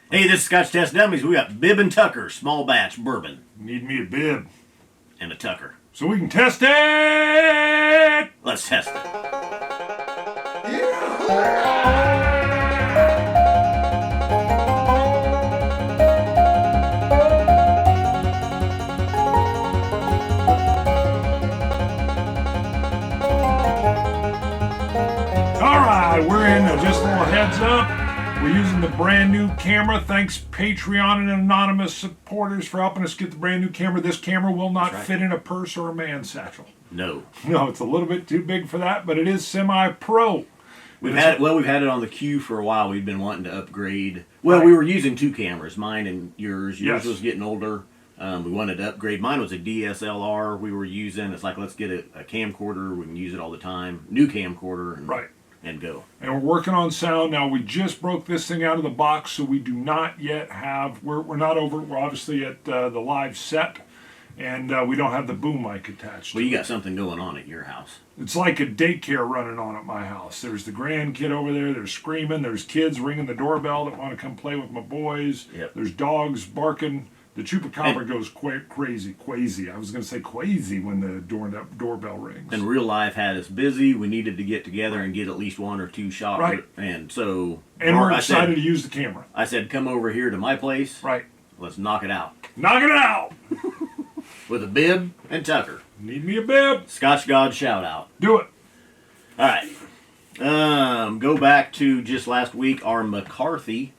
Hey, this is Scotch Test Dummies. We got Bib and Tucker, small batch bourbon, Need me a bib and a Tucker. so we can test it. Let's test it. All right, we're in. Just a little heads up. We're using the brand new camera. Thanks Patreon and anonymous supporters for helping us get the brand new camera. This camera will not fit in a purse or a man's satchel. No. No, it's a little bit too big for that, but it is semi-pro. We've had it on the queue for a while. We've been wanting to upgrade. Well, we were using two cameras, mine and yours. Yours was getting older. We wanted to upgrade. Mine was a DSLR we were using. It's like, let's get a camcorder. We can use it all the time. New camcorder. And go. And we're working on sound now. We just broke this thing out of the box, so we do not yet have. We're not over. We're obviously at the live set, and we don't have the boom mic attached. Well, you got something going on at your house. It's like a daycare running on at my house. There's the grandkid over there. They're screaming. There's kids ringing the doorbell that want to come play with my boys. Yep. There's dogs barking. The chupacabra goes crazy. I was going to say quazy when the doorbell rings. And real life had us busy. We needed to get together and get at least one or two shots. Right. And so... And we're excited to use the camera. I said, come over here to my place. Right. Let's knock it out. Knock it out! With a Bib and Tucker. Need me a bib. Scotch God shout out. Do it. All right. Go back to just last week, our McCarthy,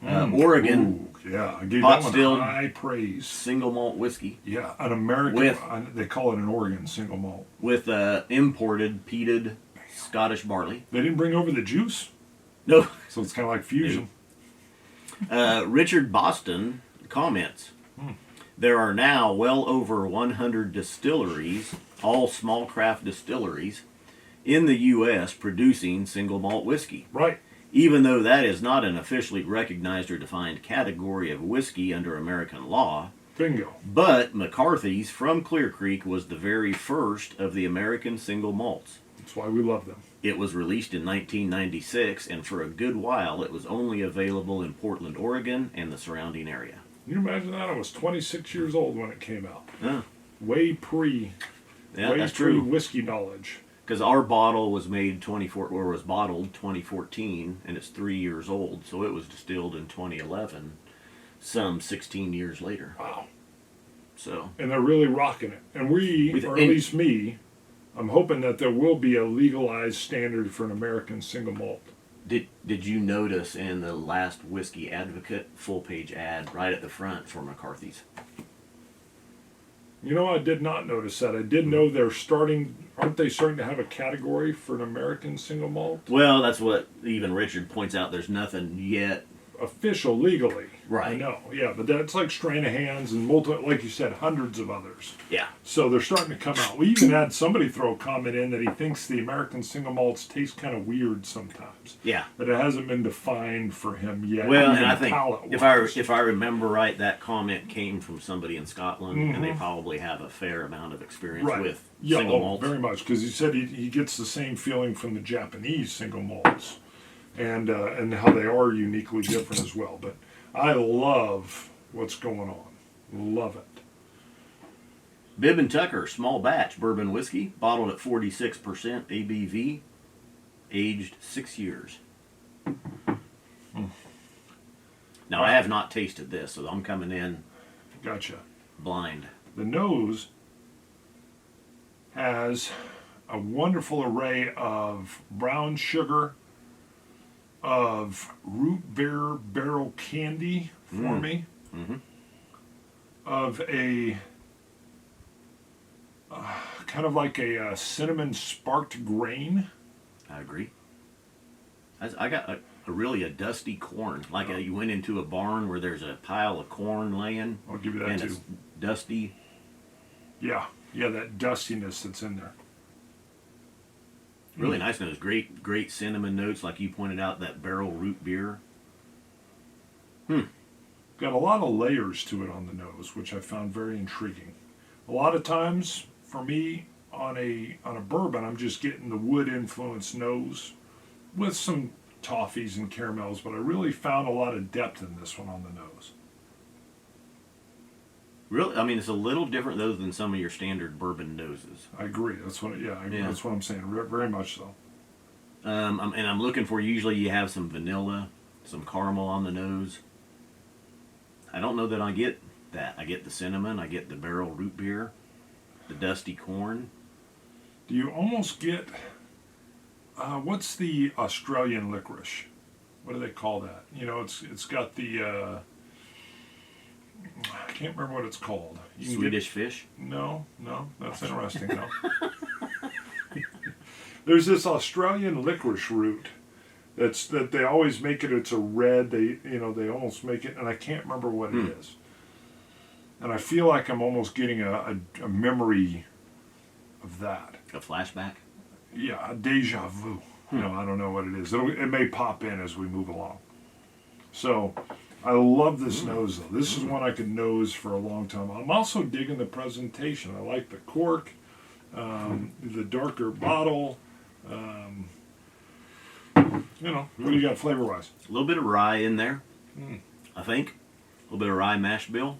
Oregon. Ooh, yeah, I gave hot that one distilled high praise. Single malt whiskey. Yeah, an American, they call it an Oregon single malt. With imported, peated Scottish barley. They didn't bring over the juice? No. So it's kind of like fusion. Richard Boston comments, there are now well over 100 distilleries, all small craft distilleries, in the U.S. producing single malt whiskey. Right. Even though that is not an officially recognized or defined category of whiskey under American law. Bingo. But McCarthy's from Clear Creek was the very first of the American single malts. That's why we love them. It was released in 1996, and for a good while it was only available in Portland, Oregon, and the surrounding area. Can you imagine that? I was 26 years old when it came out. Huh. Way pre that's true. Whiskey knowledge. Because our bottle was bottled 2014, and it's 3 years old, so it was distilled in 2011, some 16 years later. Wow. So. And they're really rocking it. And or at least me, I'm hoping that there will be a legalized standard for an American single malt. Did you notice in the last Whiskey Advocate full-page ad right at the front for McCarthy's? You know, I did not notice that. I did know aren't they starting to have a category for an American single malt? Well, that's what even Richard points out. There's nothing yet. Official legally. Right. I know, yeah, but that's like Stranahan's and like you said, hundreds of others. Yeah. So they're starting to come out. We even had somebody throw a comment in that he thinks the American single malts taste kind of weird sometimes. Yeah. That it hasn't been defined for him yet. Well, and I think if I remember right, that comment came from somebody in Scotland, and they probably have a fair amount of experience with single malts. Very much, because he said he gets the same feeling from the Japanese single malts, and how they are uniquely different as well. But I love what's going on. Love it. Bib and Tucker, small batch bourbon whiskey, bottled at 46% ABV, aged 6 years. Now, I have not tasted this, so I'm coming in blind. The nose has a wonderful array of brown sugar, of root beer barrel candy for me, of a kind of like a cinnamon sparked grain. I agree. I got a dusty corn, like you went into a barn where there's a pile of corn laying. I'll give you that and too. It's dusty. Yeah, that dustiness that's in there. Really nice notes. Great cinnamon notes, like you pointed out, that barrel root beer. Got a lot of layers to it on the nose, which I found very intriguing. A lot of times, for me, on a bourbon, I'm just getting the wood influenced nose with some toffees and caramels, but I really found a lot of depth in this one on the nose. Really, I mean, it's a little different though than some of your standard bourbon noses. I agree. That's what. Yeah, that's what I'm saying. Very much so. And I'm looking for. Usually, you have some vanilla, some caramel on the nose. I don't know that I get that. I get the cinnamon. I get the barrel root beer, the dusty corn. Do you almost get? What's the Australian licorice? What do they call that? You know, it's got the. I can't remember what it's called. Swedish fish? No, that's interesting though. There's this Australian licorice root that they always make it. It's a red. They almost make it, and I can't remember what it is. And I feel like I'm almost getting a memory of that. A flashback? Yeah, a deja vu. I don't know what it is. It may pop in as we move along. So. I love this nose, though. This is one I could nose for a long time. I'm also digging the presentation. I like the cork, the darker bottle. What do you got flavor-wise? A little bit of rye in there, I think. A little bit of rye mash bill.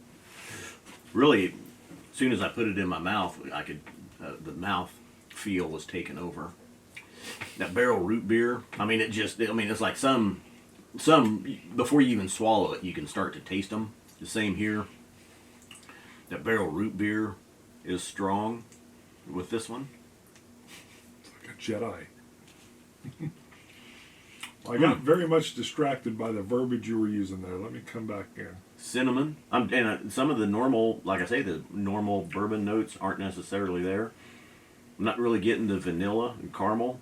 Really, as soon as I put it in my mouth, I could, the mouth feel was taken over. That barrel root beer, I mean, it's like some before you even swallow it, you can start to taste them. The same here. That barrel root beer is strong with this one. It's like a Jedi. Well, I got very much distracted by the verbiage you were using there. Let me come back in. Cinnamon. And some of the normal, like I say, the normal bourbon notes aren't necessarily there. I'm not really getting the vanilla and caramel.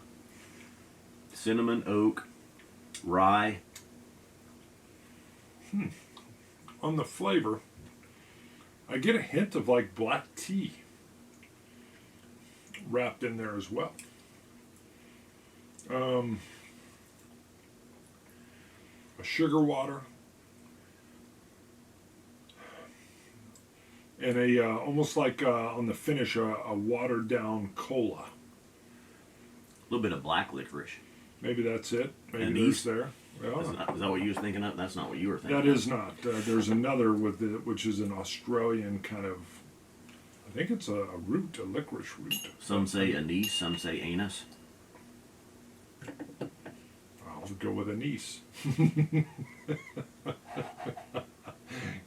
Cinnamon, oak, rye. On the flavor, I get a hint of like black tea wrapped in there as well. A sugar water and a almost like on the finish a watered down cola. A little bit of black licorice. Maybe that's it. Maybe anise there. Well, is that what you were thinking of? That's not what you were thinking. That is not. There's another which is an Australian kind of. I think it's a root, a licorice root. Some say anise, some say anise. I'll go with anise.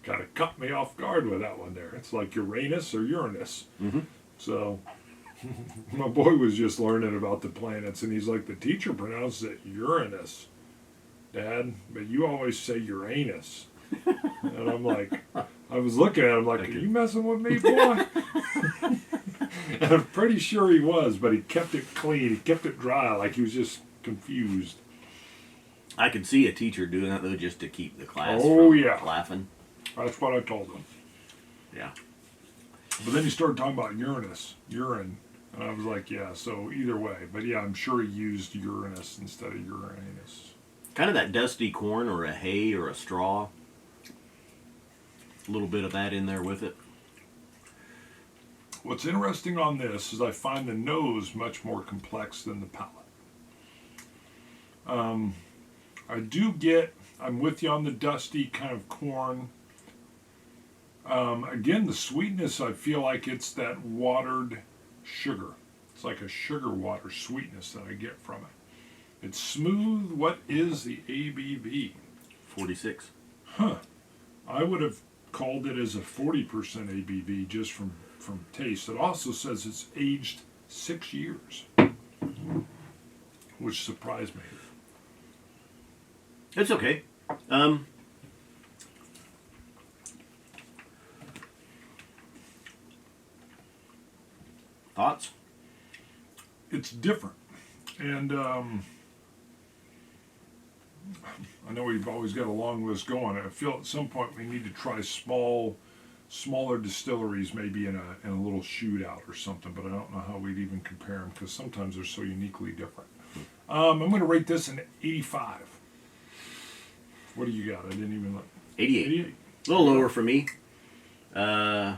Kind of cut me off guard with that one there. It's like Uranus or Uranus. Mm-hmm. So my boy was just learning about the planets, and he's like, the teacher pronounced it Uranus, Dad, but you always say Uranus. And I'm like, I was looking at him like, are you messing with me, boy? And I'm pretty sure he was, but he kept it clean. He kept it dry, like he was just confused. I could see a teacher doing that, though, just to keep the class from laughing. That's what I told him. Yeah. But then he started talking about Uranus, urine. And I was like, yeah, so either way. But yeah, I'm sure he used Uranus instead of Uranus. Kind of that dusty corn or a hay or a straw. A little bit of that in there with it. What's interesting on this is I find the nose much more complex than the palate. I'm with you on the dusty kind of corn. Again, the sweetness, I feel like it's that watered sugar. It's like a sugar water sweetness that I get from it. It's smooth. What is the ABV? 46. Huh. I would have called it as a 40% ABV just from taste. It also says it's aged 6 years, which surprised me. It's okay. Thoughts? It's different. And I know we've always got a long list going. I feel at some point we need to try smaller distilleries, maybe in a little shootout or something, but I don't know how we'd even compare them because sometimes they're so uniquely different. I'm going to rate this an 85. What do you got? I didn't even look. 88. A little lower for me. I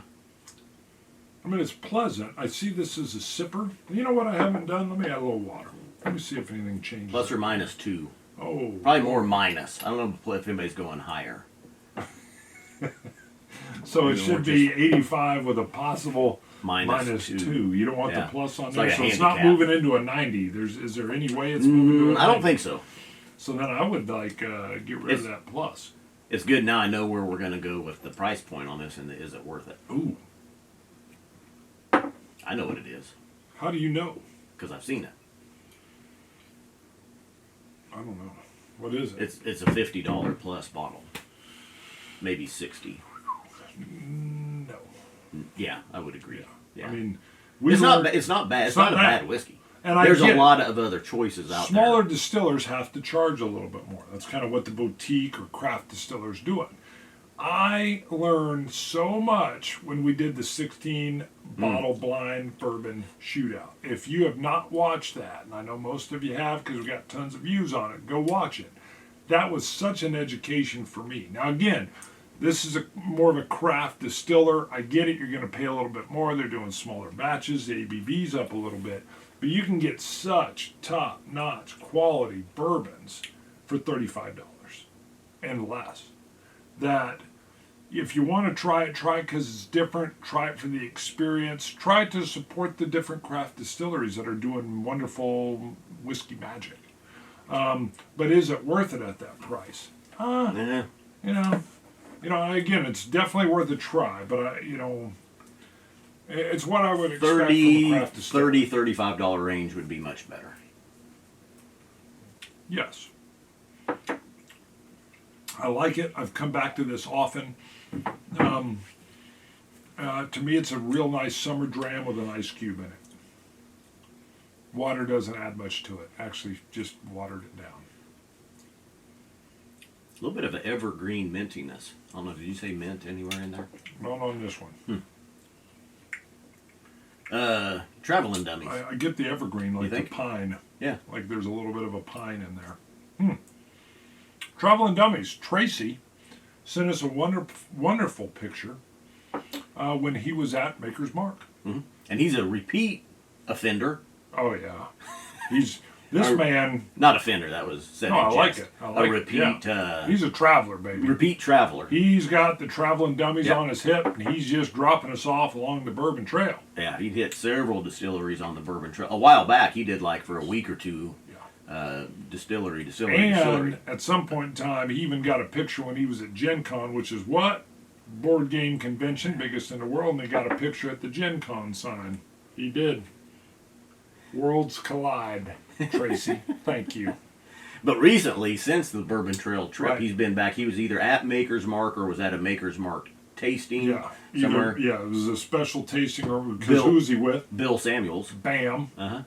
mean, it's pleasant. I see this as a sipper. You know what I haven't done? Let me add a little water. Let me see if anything changes. Plus or minus 2. Oh. Probably more minus. I don't know if anybody's going higher. So it should be 85 with a possible minus 2. You don't want the Yeah. plus on It's there. like a So it's not handicap. moving into a 90. Is there any way it's moving to a 90? I don't think so. So then I would like get rid of that plus. It's good now I know where we're going to go with the price point on this, and is it worth it? Ooh. I know what it is How do you know? because I've seen it. I don't know. What is it? It's a $50 plus bottle, maybe 60. No. Yeah, I would agree. Yeah. I mean, it's not bad. It's not not a bad whiskey. And there's I a get lot of other choices out smaller there. distillers have to charge a little bit more. That's kind of what the boutique or craft distillers doing. I learned so much when we did the 16 bottle blind bourbon shootout. If you have not watched that, and I know most of you have because we got tons of views on it, go watch it. That was such an education for me. Now again, this is more of a craft distiller. I get it, you're going to pay a little bit more. They're doing smaller batches, the ABV's up a little bit. But you can get such top-notch quality bourbons for $35 and less. That if you want to try it because it's different. Try it for the experience. Try to support the different craft distilleries that are doing wonderful whiskey magic. But is it worth it at that price? Yeah. Again, it's definitely worth a try. But it's what I would expect from a craft distiller. $35 range would be much better. Yes. I like it. I've come back to this often. To me, it's a real nice summer dram with an ice cube in it. Water doesn't add much to it. Actually, just watered it down. A little bit of an evergreen mintiness. I don't know, did you say mint anywhere in there? Not on this one. Traveling Dummies. I get the evergreen, like the pine. Yeah. Like there's a little bit of a pine in there. Traveling Dummies. Tracy sent us a wonderful picture when he was at Maker's Mark. Mm-hmm. And he's a repeat offender. Oh, yeah. He's this man. Not offender, that was said No, in I jest. like it. I like a repeat. it. He's a traveler, baby. Repeat traveler. He's got the Traveling Dummies Yep. on his hip, and he's just dropping us off along the Bourbon Trail. Yeah, he hit several distilleries on the Bourbon Trail. A while back, he did like for a week or two. Distillery. And at some point in time, he even got a picture when he was at Gen Con, which is what? Board game convention, biggest in the world, and they got a picture at the Gen Con sign. He did. Worlds collide, Tracy. Thank you. But recently, since the Bourbon Trail trip, Right. he's been back. He was either at Maker's Mark or was at a Maker's Mark tasting Yeah, somewhere. it was a special tasting, or because who was he with? Bill Samuels. Bam. Uh-huh.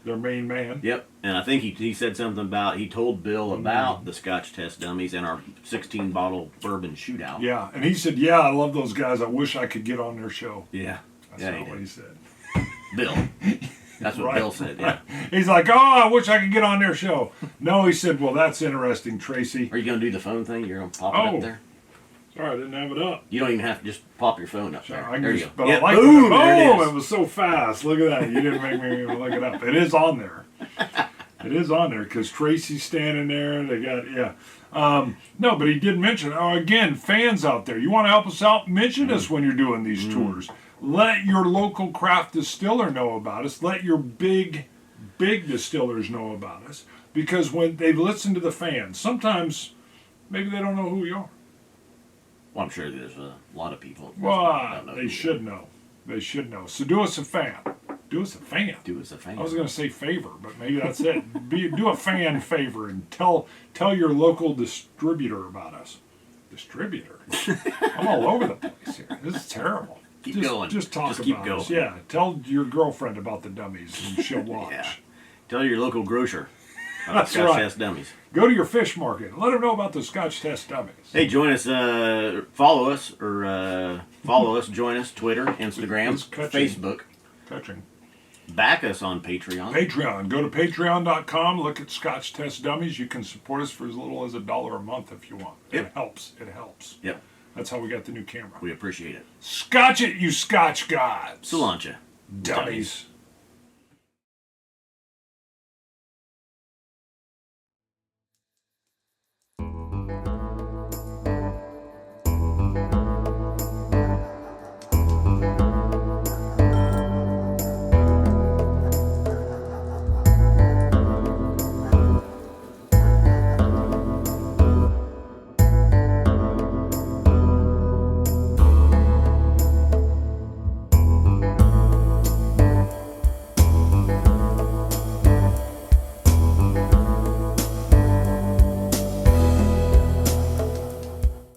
Their main man. Yep, and I think he said something about, he told Bill about the Scotch Test Dummies and our 16-bottle bourbon shootout. Yeah, and he said, I love those guys. I wish I could get on their show. Yeah. That's yeah, not what he said. Bill. That's what Right. Bill said, yeah. He's like, I wish I could get on their show. No, he said, well, that's interesting, Tracy. Are you going to do the phone thing? You're going to pop it up there? Sorry, I didn't have it up. You don't even have to just pop your phone up there. I There you just, go. but Yeah, I like boom, it. there it Oh, is. it was so fast. Look at that. You didn't make me look it up. It is on there. It is on there because Tracy's standing there. They got, no, but he did mention, again, fans out there, you want to help us out? Mention us when you're doing these tours. Let your local craft distiller know about us. Let your big distillers know about us. Because when they listen to the fans, sometimes maybe they don't know who we are. Well, I'm sure there's a lot of people. Well, they should know. They should know. So do us a fan. Do us a fan. Do us a fan. I was going to say favor, but maybe that's it. Do a fan favor and tell your local distributor about us. Distributor? I'm all over the place here. This is terrible. Keep going. Just talk Just about keep going. us. Yeah, tell your girlfriend about the Dummies and she'll watch. Yeah. Tell your local grocer about That's Scotch right. Test Dummies. Go to your fish market and let them know about the Scotch Test Dummies. Hey, join us, follow us, join us, Twitter, Instagram, It's catching. Facebook. Touching. Back us on Patreon. Patreon. Go to patreon.com, look at Scotch Test Dummies. You can support us for as little as $1 a month if you want. Yep. It helps. It helps. Yep, That's how we got the new camera. we appreciate it. Scotch it, you Scotch gods. Cilantro. Dummies.